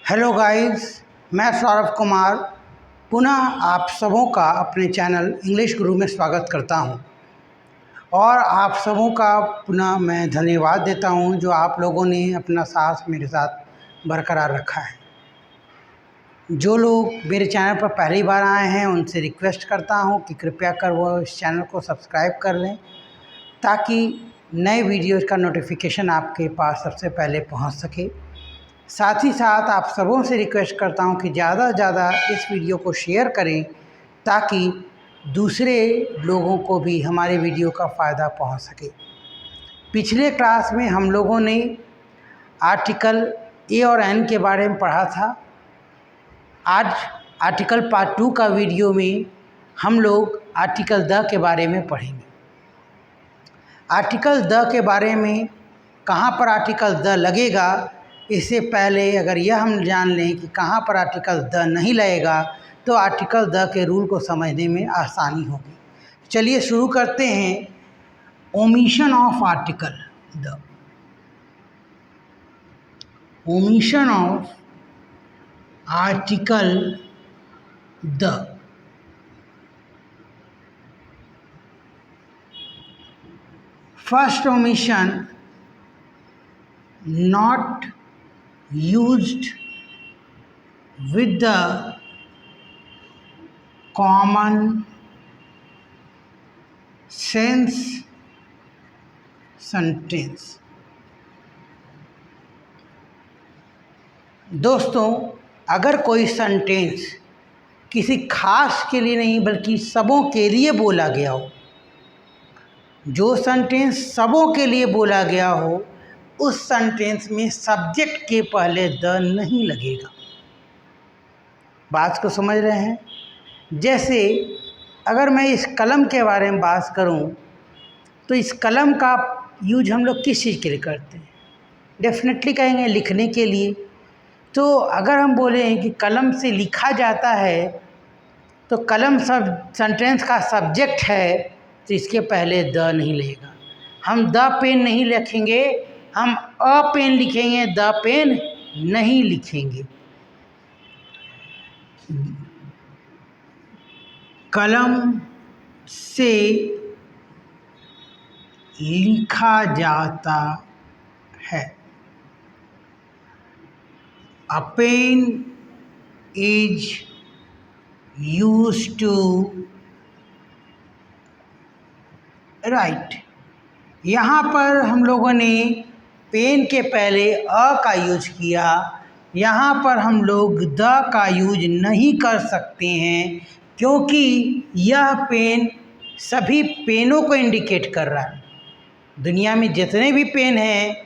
Hello guys, मैं सौरभ कुमार पुनः आप सबों का अपने चैनल इंग्लिश गुरु में स्वागत करता हूं और आप सबों का पुनः मैं धन्यवाद देता हूं जो आप लोगों ने अपना साथ मेरे साथ बरकरार रखा है। जो लोग मेरे चैनल पर पहली बार आए हैं उनसे रिक्वेस्ट करता हूं कि कृपया कर वो इस चैनल को सब्सक्राइब कर लें ताकि नए वीडियोज़ का नोटिफिकेशन आपके पास सबसे पहले पहुंच सके। साथ ही साथ आप सबों से रिक्वेस्ट करता हूं कि ज़्यादा से ज़्यादा इस वीडियो को शेयर करें ताकि दूसरे लोगों को भी हमारे वीडियो का फ़ायदा पहुंच सके। पिछले क्लास में हम लोगों ने आर्टिकल ए और एन के बारे में पढ़ा था। आज आर्टिकल पार्ट 2 का वीडियो में हम लोग आर्टिकल द के बारे में पढ़ेंगे। आर्टिकल द के बारे में कहाँ पर आर्टिकल द लगेगा, इससे पहले अगर यह हम जान लें कि कहाँ पर आर्टिकल द नहीं लगेगा तो आर्टिकल द के रूल को समझने में आसानी होगी। चलिए शुरू करते हैं। Omission of article the. Omission of article the. First omission, not used with the common sense sentence। दोस्तों, अगर कोई सेंटेंस किसी खास के लिए नहीं बल्कि सबों के लिए बोला गया हो, जो सेंटेंस सबों के लिए बोला गया हो उस सेंटेंस में सब्जेक्ट के पहले द नहीं लगेगा। बात को समझ रहे हैं? जैसे अगर मैं इस कलम के बारे में बात करूं तो इस कलम का यूज हम लोग किस चीज़ के लिए करते हैं? डेफिनेटली कहेंगे लिखने के लिए। तो अगर हम बोलें कि कलम से लिखा जाता है तो कलम सब सेंटेंस का सब्जेक्ट है तो इसके पहले द नहीं लगेगा। हम द पेन नहीं लिखेंगे, हम अ पेन लिखेंगे, द पेन नहीं लिखेंगे। कलम से लिखा जाता है। A pen is used to write। यहाँ पर हम लोगों ने पेन के पहले अ का यूज किया। यहाँ पर हम लोग द का यूज नहीं कर सकते हैं क्योंकि यह पेन सभी पेनों को इंडिकेट कर रहा है। दुनिया में जितने भी पेन हैं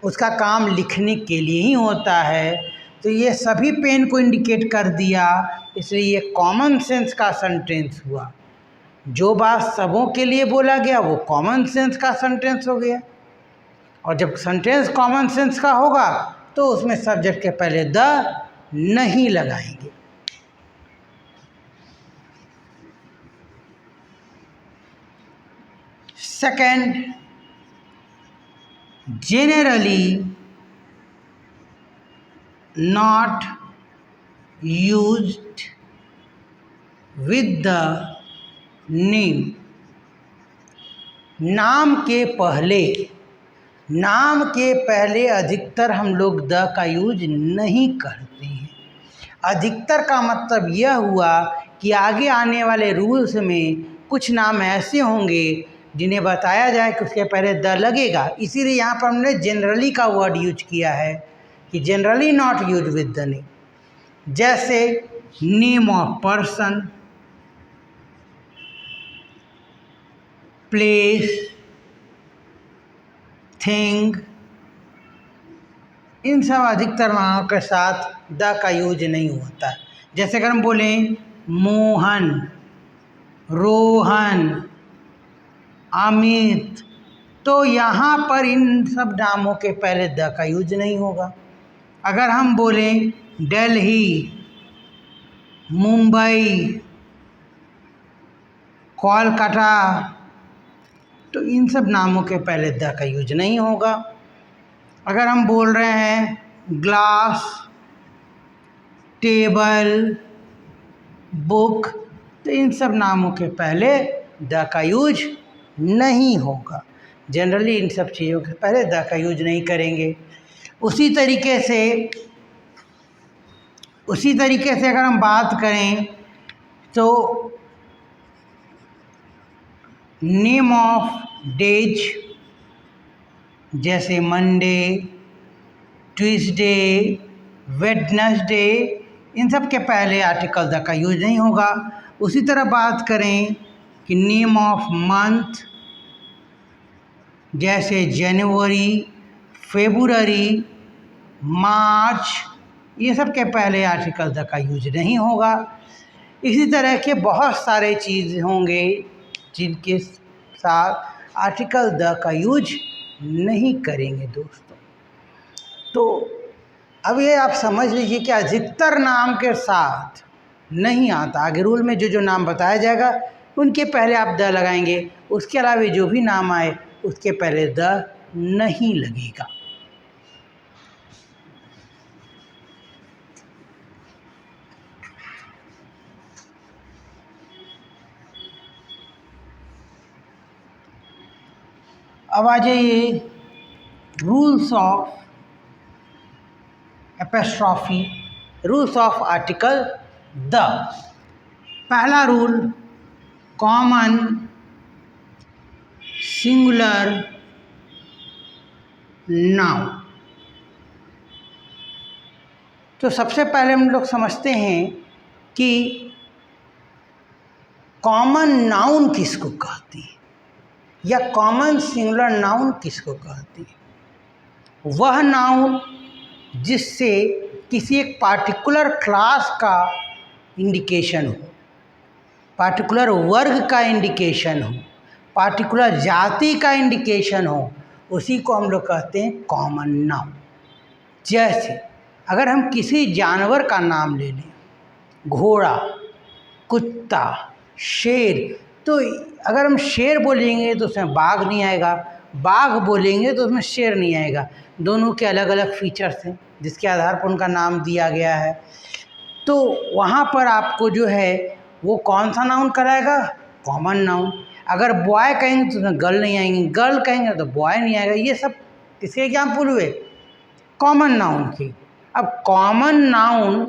उसका काम लिखने के लिए ही होता है, तो ये सभी पेन को इंडिकेट कर दिया, इसलिए ये कॉमन सेंस का सेंटेंस हुआ। जो बात सबों के लिए बोला गया वो कॉमन सेंस का सेंटेंस हो गया, और जब सेंटेंस कॉमन सेंस का होगा तो उसमें सब्जेक्ट के पहले द नहीं लगाएंगे। Second, generally not used with the name। नाम के पहले अधिकतर हम लोग द का यूज नहीं करते हैं। अधिकतर का मतलब यह हुआ कि आगे आने वाले रूल्स में कुछ नाम ऐसे होंगे जिन्हें बताया जाए कि उसके पहले द लगेगा, इसीलिए यहाँ पर हमने जनरली का वर्ड यूज किया है कि generally not use with the name. जैसे name of person, place, thing, इन सब अधिकतर नामों के साथ द का यूज नहीं होता। जैसे अगर हम बोलें मोहन, रोहन, अमित, तो यहाँ पर इन सब नामों के पहले द का यूज नहीं होगा। अगर हम बोलें दिल्ली, मुंबई, कोलकाता, तो इन सब नामों के पहले द का यूज नहीं होगा। अगर हम बोल रहे हैं ग्लास, टेबल, बुक, तो इन सब नामों के पहले द का यूज नहीं होगा। जनरली इन सब चीज़ों के पहले द का यूज नहीं करेंगे। उसी तरीके से अगर हम बात करें तो नेम ऑफ डेज, जैसे मंडे, ट्यूसडे, वेडनेसडे, इन सब के पहले आर्टिकल द का यूज नहीं होगा। उसी तरह बात करें कि नेम ऑफ मंथ, जैसे जनवरी, फेब्रुअरी, मार्च, ये सब के पहले आर्टिकल द का यूज नहीं होगा। इसी तरह के बहुत सारे चीज़ होंगे जिनके साथ आर्टिकल द का यूज नहीं करेंगे दोस्तों। तो अब ये आप समझ लीजिए कि अधिकतर नाम के साथ नहीं आता। आगे रूल में जो जो नाम बताया जाएगा उनके पहले आप द लगाएंगे, उसके अलावा जो भी नाम आए उसके पहले द नहीं लगेगा। अब आ जाइए rules of apostrophe, rules of article the. पहला रूल, कॉमन सिंगुलर नाउन। तो सबसे पहले हम लोग समझते हैं कि कॉमन नाउन किसको कहते हैं या कॉमन सिंगुलर नाउन किसको कहते हैं। वह नाउन जिससे किसी एक पार्टिकुलर क्लास का इंडिकेशन हो, पार्टिकुलर वर्ग का इंडिकेशन हो, पार्टिकुलर जाति का इंडिकेशन हो, उसी को हम लोग कहते हैं कॉमन नाउन। जैसे अगर हम किसी जानवर का नाम ले लें, घोड़ा, कुत्ता, शेर, तो अगर हम शेर बोलेंगे तो उसमें बाघ नहीं आएगा, बाघ बोलेंगे तो उसमें शेर नहीं आएगा। दोनों के अलग अलग फीचर्स हैं जिसके आधार पर उनका नाम दिया गया है। तो वहाँ पर आपको जो है वो कौन सा नाउन कराएगा, कॉमन नाउन। अगर बॉय कहेंगे तो उसमें गर्ल नहीं आएंगे, गर्ल कहेंगे तो बॉय नहीं आएगा। ये सब किसके एग्जाम्पल हुए, कॉमन नाउन की। अब कॉमन नाउन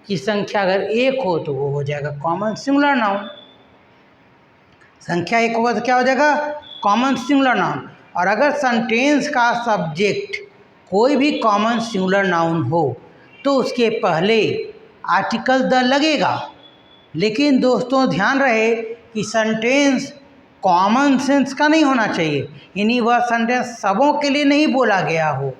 की संख्या अगर एक हो तो वो हो जाएगा कॉमन सिंगुलर नाउन। संख्या एक होगा तो क्या हो जाएगा, कॉमन सिंगुलर नाउन। और अगर सेंटेंस का सब्जेक्ट कोई भी कॉमन सिंगुलर नाउन हो तो उसके पहले आर्टिकल द लगेगा। लेकिन दोस्तों ध्यान रहे कि सेंटेंस कॉमन सेंस का नहीं होना चाहिए, यानी वह सेंटेंस सबों के लिए नहीं बोला गया हो।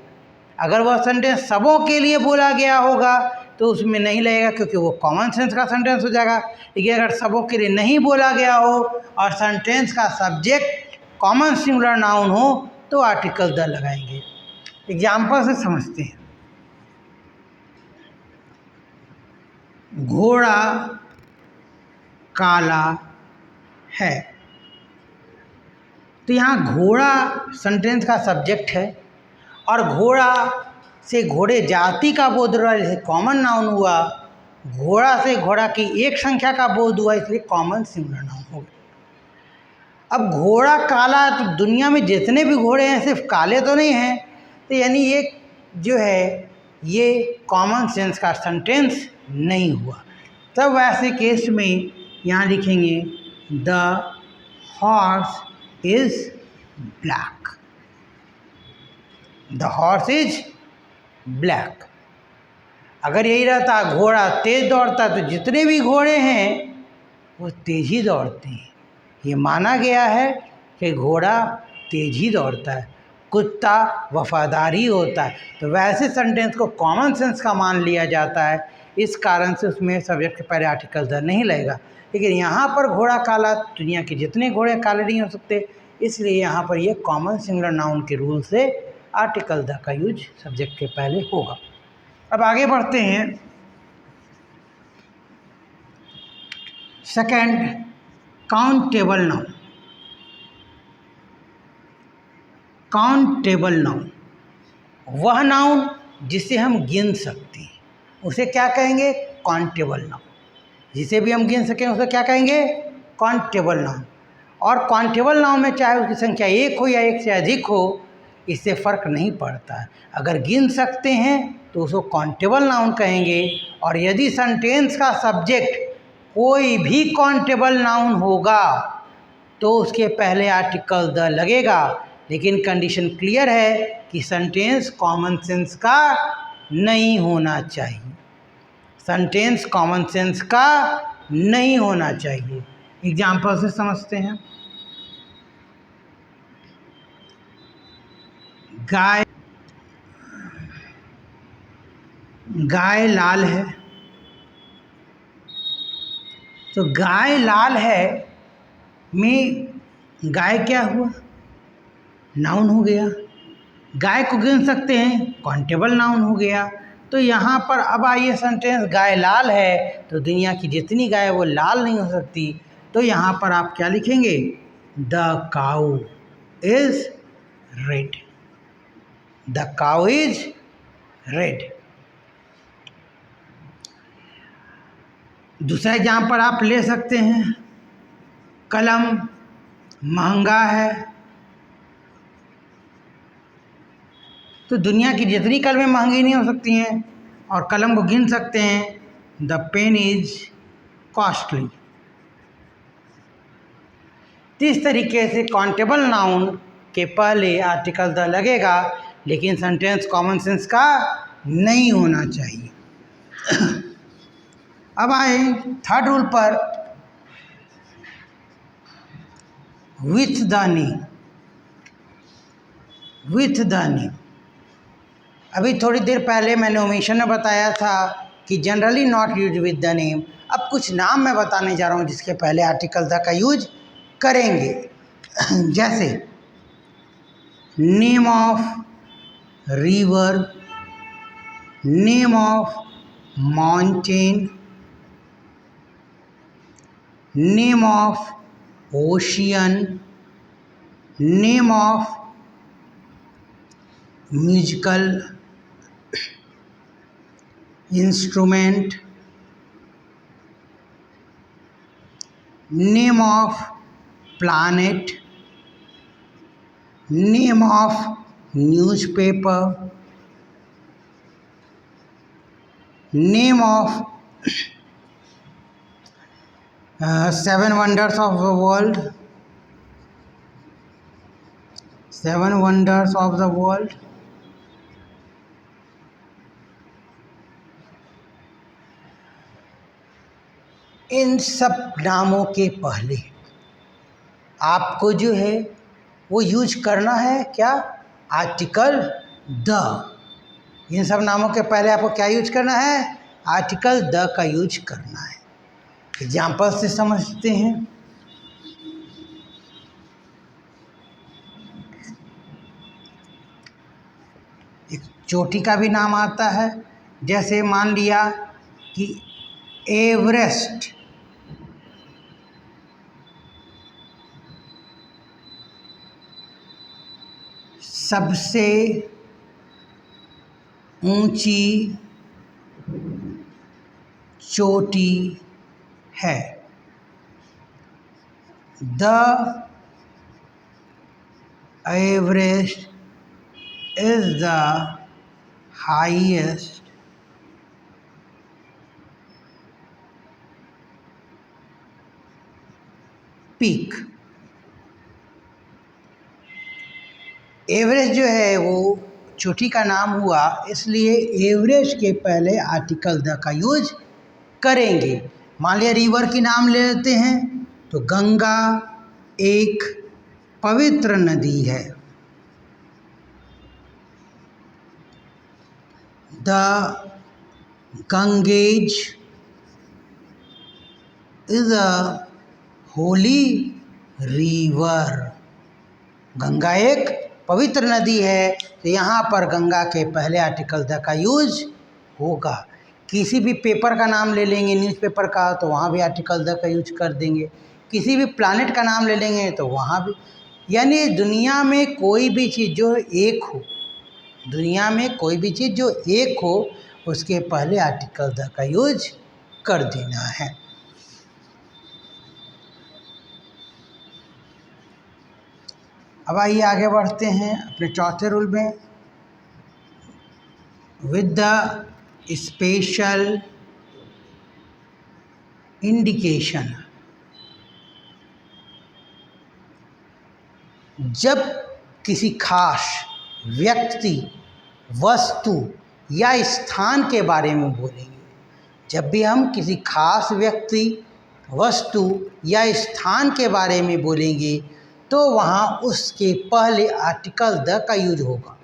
अगर वह सेंटेंस सबों के लिए बोला गया होगा तो उसमें नहीं लगेगा, क्योंकि वो कॉमन सेंस का सेंटेंस हो जाएगा। लेकिन अगर सबों के लिए नहीं बोला गया हो और सेंटेंस का सब्जेक्ट कॉमन सिंगुलर नाउन हो तो आर्टिकल द लगाएंगे। एग्जाम्पल से समझते हैं। घोड़ा काला है, तो यहाँ घोड़ा सेंटेंस का सब्जेक्ट है और घोड़ा से घोड़े जाति का बोध रहा है, जैसे कॉमन नाउन हुआ। घोड़ा से घोड़ा की एक संख्या का बोध हुआ, इसलिए कॉमन सिंगुलर नाउन हो गया। अब घोड़ा काला, तो दुनिया में जितने भी घोड़े हैं सिर्फ काले तो नहीं हैं, तो यानी ये जो है ये कॉमन सेंस का सेंटेंस नहीं हुआ। तब वैसे केस में यहाँ लिखेंगे the horse is black, the horse is black. अगर यही रहता घोड़ा तेज दौड़ता तो जितने भी घोड़े हैं वो तेज ही दौड़ते हैं। ये माना गया है कि घोड़ा तेज ही दौड़ता है, कुत्ता वफादार ही होता है। तो वैसे सेंटेंस को कॉमन सेंस का मान लिया जाता है, इस कारण से उसमें सब्जेक्ट के पहले आर्टिकल द नहीं लगेगा। लेकिन यहाँ पर घोड़ा काला, दुनिया के जितने घोड़े काले नहीं हो सकते, इसलिए यहाँ पर ये कॉमन सिंगुलर नाउन के रूल से आर्टिकल द का यूज सब्जेक्ट के पहले होगा। अब आगे बढ़ते हैं। Second, countable noun. Countable noun वह नाउन जिसे हम गिन सकते हैं, उसे क्या कहेंगे, काउंटेबल नाउन। जिसे भी हम गिन सकें उसे क्या कहेंगे? Countable noun. और काउंटेबल नाउन में चाहे उसकी संख्या एक हो या एक से अधिक हो, इससे फ़र्क नहीं पड़ता है। अगर गिन सकते हैं तो उसको काउंटेबल नाउन कहेंगे। और यदि सेंटेंस का सब्जेक्ट कोई भी काउंटेबल नाउन होगा तो उसके पहले आर्टिकल द लगेगा। लेकिन कंडीशन क्लियर है कि सेंटेंस कॉमन सेंस का नहीं होना चाहिए। सेंटेंस कॉमन सेंस का नहीं होना चाहिए। एग्जाम्पल से समझते हैं। गाय लाल है। तो गाय लाल है में गाय क्या हुआ? नाउन हो गया। गाय को गिन सकते हैं, काउंटेबल नाउन हो गया। तो यहाँ पर अब आइए सेंटेंस गाय लाल है, तो दुनिया की जितनी गाय वो लाल नहीं हो सकती। तो यहाँ पर आप क्या लिखेंगे? The cow is red. The cow is red. दूसरा एग्जाम्पल आप ले सकते हैं। कलम महंगा है। तो दुनिया की जितनी कलमें महंगी नहीं हो सकती हैं, और कलम को गिन सकते हैं। The pen is costly. इस तरीके से काउंटेबल नाउन के पहले आर्टिकल द लगेगा, लेकिन सेंटेंस कॉमन सेंस का नहीं होना चाहिए। अब आए थर्ड रूल पर, with the name. With the name, अभी थोड़ी देर पहले मैंने ओमिशन में बताया था कि generally not use with the name. अब कुछ नाम मैं बताने जा रहा हूँ जिसके पहले आर्टिकल द का यूज करेंगे। जैसे name of river, name of mountain, name of ocean, name of musical instrument, name of planet, name of newspaper, name of seven wonders of the world, seven wonders of the world. इन सब नामों के पहले आपको जो है वो use करना है क्या? Article the. इन सब नामों के पहले आपको क्या यूज करना है? आर्टिकल द का यूज करना है। एग्जाम्पल से समझते हैं। एक चोटी का भी नाम आता है। जैसे मान लिया कि एवरेस्ट, सबसे ऊंची चोटी है। The Everest is the highest peak. Everest जो है वो चोटी का नाम हुआ, इसलिए एवरेस्ट के पहले आर्टिकल द का यूज करेंगे। मान लिया रिवर की नाम ले लेते हैं, तो गंगा एक पवित्र नदी है। The Ganges is a Holi river. Ganga एक पवित्र नदी है, तो यहाँ पर गंगा के पहले आर्टिकल द का यूज होगा। किसी भी पेपर का नाम ले लेंगे, न्यूज़पेपर का, तो वहाँ भी आर्टिकल द का यूज कर देंगे। किसी भी प्लैनेट का नाम ले लेंगे तो वहाँ भी, यानी दुनिया में कोई भी चीज़ जो एक हो, दुनिया में कोई भी चीज़ जो एक हो, उसके पहले आर्टिकल द का यूज कर देना है। अब आइए आगे बढ़ते हैं अपने चौथे रूल में। विद द स्पेशल इंडिकेशन, जब किसी खास व्यक्ति, वस्तु या स्थान के बारे में बोलेंगे, जब भी हम किसी खास व्यक्ति, वस्तु या स्थान के बारे में बोलेंगे तो वहाँ उसके पहले आर्टिकल द का यूज होगा।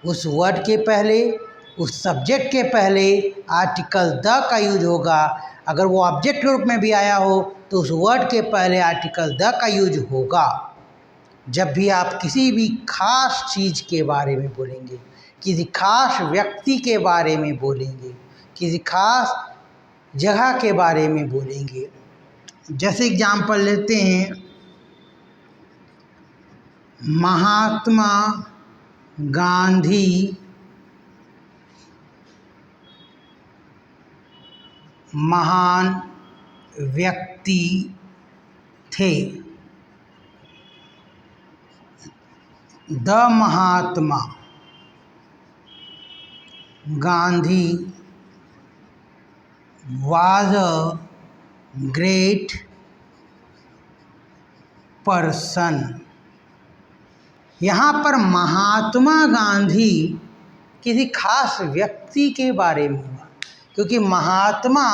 उस वर्ड के पहले, उस सब्जेक्ट के पहले आर्टिकल द का यूज होगा। अगर वो ऑब्जेक्ट के रूप में भी आया हो तो उस वर्ड के पहले आर्टिकल द का यूज होगा। जब भी आप किसी भी खास चीज़ के बारे में बोलेंगे, किसी खास व्यक्ति के बारे में बोलेंगे, किसी खास जगह के बारे में बोलेंगे, जैसे एग्जाम्पल लेते हैं, महात्मा गांधी महान व्यक्ति थे। The Mahatma Gandhi was a great person। यहाँ पर महात्मा गांधी किसी खास व्यक्ति के बारे में हुआ, क्योंकि महात्मा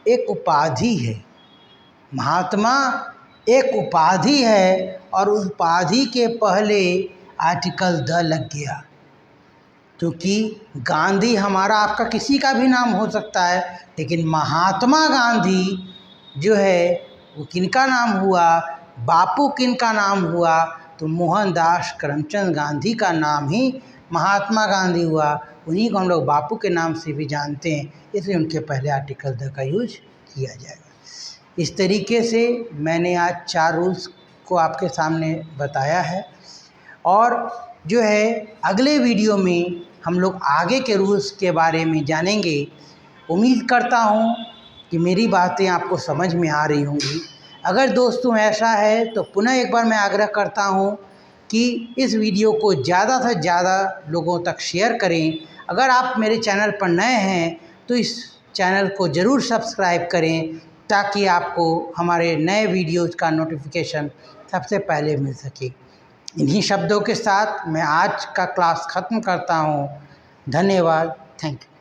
एक उपाधि है। महात्मा एक उपाधि है और उस उपाधि के पहले आर्टिकल द लग गया, क्योंकि गांधी हमारा आपका किसी का भी नाम हो सकता है, लेकिन महात्मा गांधी जो है वो किनका नाम हुआ, बापू किनका नाम हुआ, तो मोहनदास करमचंद गांधी का नाम ही महात्मा गांधी हुआ। उन्हीं को हम लोग बापू के नाम से भी जानते हैं, इसलिए उनके पहले आर्टिकल द का यूज किया जाएगा। इस तरीके से मैंने आज 4 रूल्स को आपके सामने बताया है, और जो है अगले वीडियो में हम लोग आगे के रूल्स के बारे में जानेंगे। उम्मीद करता हूँ कि मेरी बातें आपको समझ में आ रही होंगी। अगर दोस्तों ऐसा है तो पुनः एक बार मैं आग्रह करता हूँ कि इस वीडियो को ज़्यादा से ज़्यादा लोगों तक शेयर करें। अगर आप मेरे चैनल पर नए हैं तो इस चैनल को ज़रूर सब्सक्राइब करें, ताकि आपको हमारे नए वीडियोज़ का नोटिफिकेशन सबसे पहले मिल सके। इन्हीं शब्दों के साथ मैं आज का क्लास ख़त्म करता हूँ। धन्यवाद। Thank you.